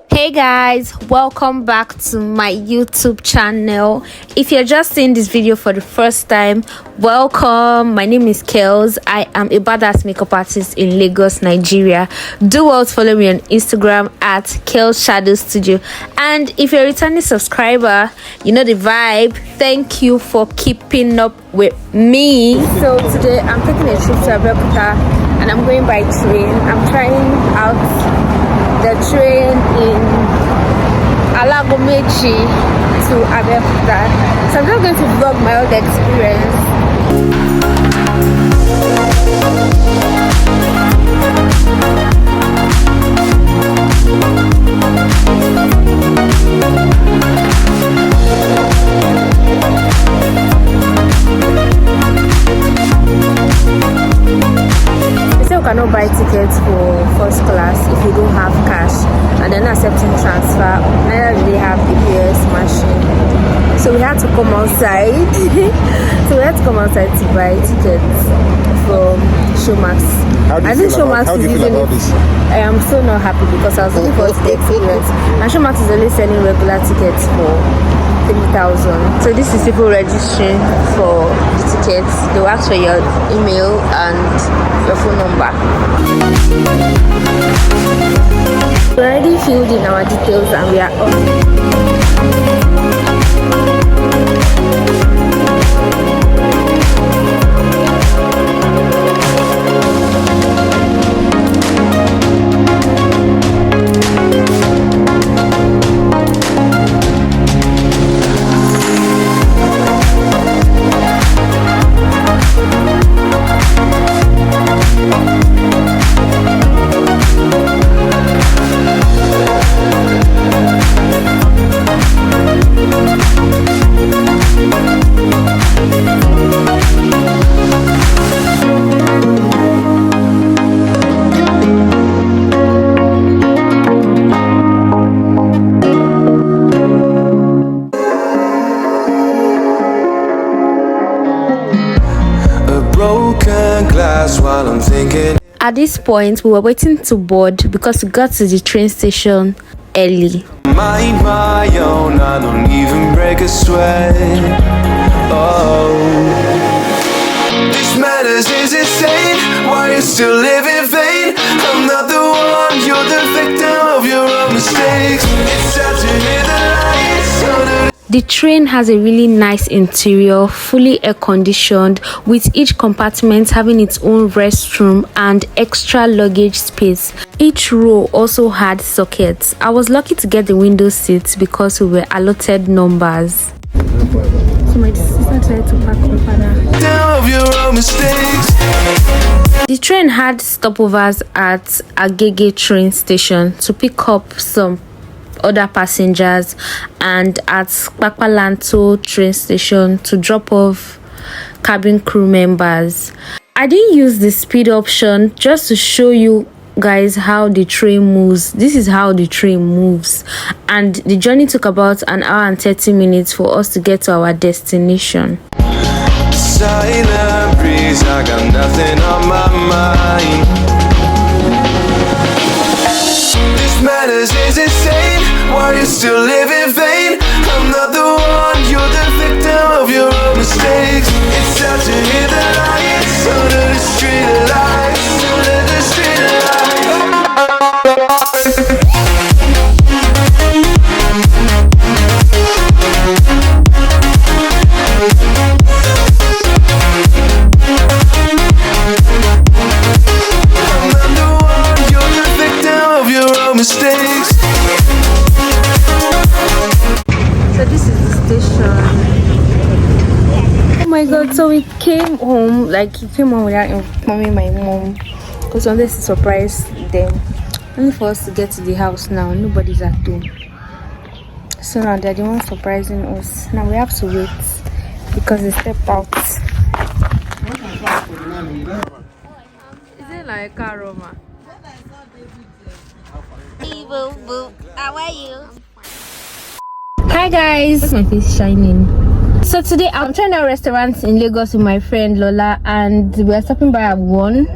Hey guys, welcome back to my YouTube channel. If you're just seeing this video for the first time, welcome. My name is Kels. I am a badass makeup artist in Lagos, Nigeria. Do well to follow me on Instagram at Kels Shadow Studio. And if you're a returning subscriber, you know the vibe. Thank you for keeping up with me. So today I'm taking a trip to Abeokuta and I'm going by train. I'm trying out the train in Alagomechi to Abeokuta. So I'm just going to vlog my own experience. Cannot buy tickets for first class if you don't have cash, and they're not accepting transfer. Neither do they have APS machine, so we had to come outside. To buy tickets from Showmax. I think Showmax is using it. I am so not happy because I was looking for the experience, and Showmax is only selling regular tickets for 3,000. So this is people registering for the tickets. They will ask for your email and your phone number. We already filled in our details and we are off. While I'm thinking. At this point, we were waiting to board because we got to the train station early. Mind my own, I don't even break a sweat. Oh, this matters is insane. Why you still live in vain? I'm not the one, you're the victim of your own mistakes. It's time to hear the lights. The train has a really nice interior, fully air-conditioned, with each compartment having its own restroom and extra luggage space. Each row also had sockets. I was lucky to get the window seats because we were allotted numbers. So my sister tried to park on The train had stopovers at Agege train station to pick up some other passengers and at Kpakpalanto train station to drop off cabin crew members. I didn't use the speed option just to show you guys how the train moves. This is how the train moves, and the journey took about an hour and 30 minutes for us to get to our destination. Silent breeze, I got nothing on my mind. This matters is insane. Why you still live in vain? I'm not the one, you're the victim of your own mistakes. It's time to hear the lights under the street lights, under the street lights. So we came home, like he came home without informing my mom because wanted to surprise them. Only for us to get to the house now, nobody's at home. So now they're the ones surprising us. Now we have to wait because they stepped out. like aroma. How are you? Hi guys, my face is shining. So today I'm trying out restaurants in Lagos with my friend Lola, and we're stopping by at one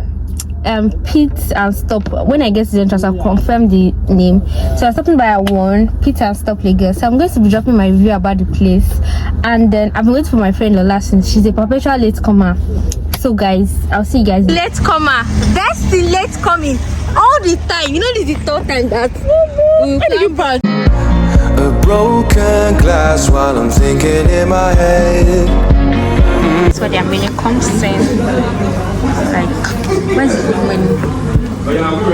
Pit and Stop. When I get to the entrance, I'll confirm the name. So I'm stopping by at one Pit and Stop Lagos. So I'm going to be dropping my review about the place, and then I've been waiting for my friend Lola since she's a perpetual late comer. So guys, I'll see you guys. Late comer, that's the late coming all the time. You know, this is the third time that we plan. A broken glass while I'm thinking in my head. That's what their menu comes in. Like, where's the menu?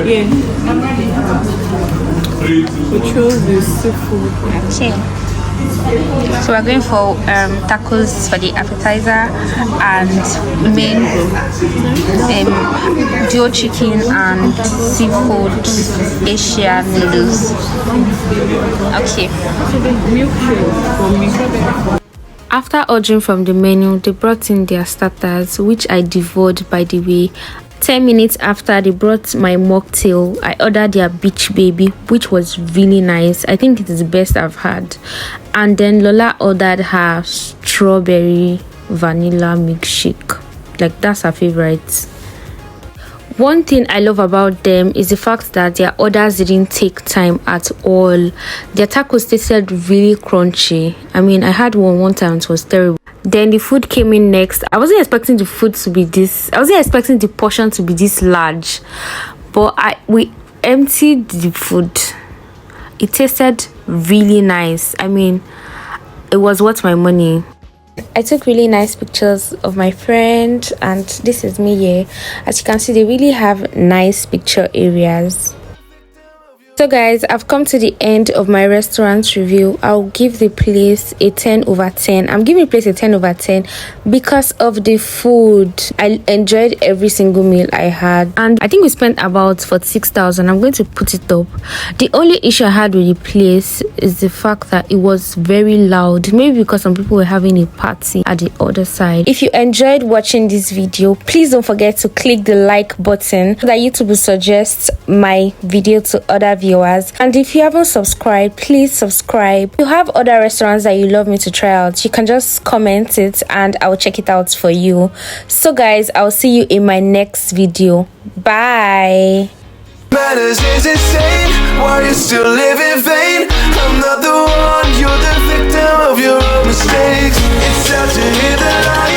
Yeah. We chose the seafood. Okay. So we're going for tacos for the appetizer and main duo chicken and seafood Asian noodles. Okay. After ordering from the menu, they brought in their starters, which I devoured, by the way. 10 minutes after they brought my mocktail, I ordered their beach baby, which was really nice. I think it is the best I've had. And then Lola ordered her strawberry vanilla milkshake. Like, that's her favorite. One thing I love about them is the fact that their orders didn't take time at all. Their tacos tasted really crunchy. I mean, I had one time, it was terrible. Then the food came in next. I wasn't expecting the food to be this. I wasn't expecting the portion to be this large. But we emptied the food. It tasted really nice. I mean, it was worth my money. I took really nice pictures of my friend, and this is me here. As you can see, they really have nice picture areas. So guys, I've come to the end of my restaurant review. I'll give the place a 10 over 10. I'm giving the place a 10 over 10 because of the food. I enjoyed every single meal I had, and I think we spent about 46,000. I'm going to put it up. The only issue I had with the place is the fact that it was very loud, maybe because some people were having a party at the other side. If you enjoyed watching this video, please don't forget to click the like button so that YouTube will suggest my video to other viewers. And if you haven't subscribed, please subscribe. If you have other restaurants that you love me to try out, you can just comment it and I'll check it out for you. So guys, I'll see you in my next video. Bye. Matters is insane. Why you still live in vain? I'm not the one. You're the victim of your own mistakes. It's sad to hear that I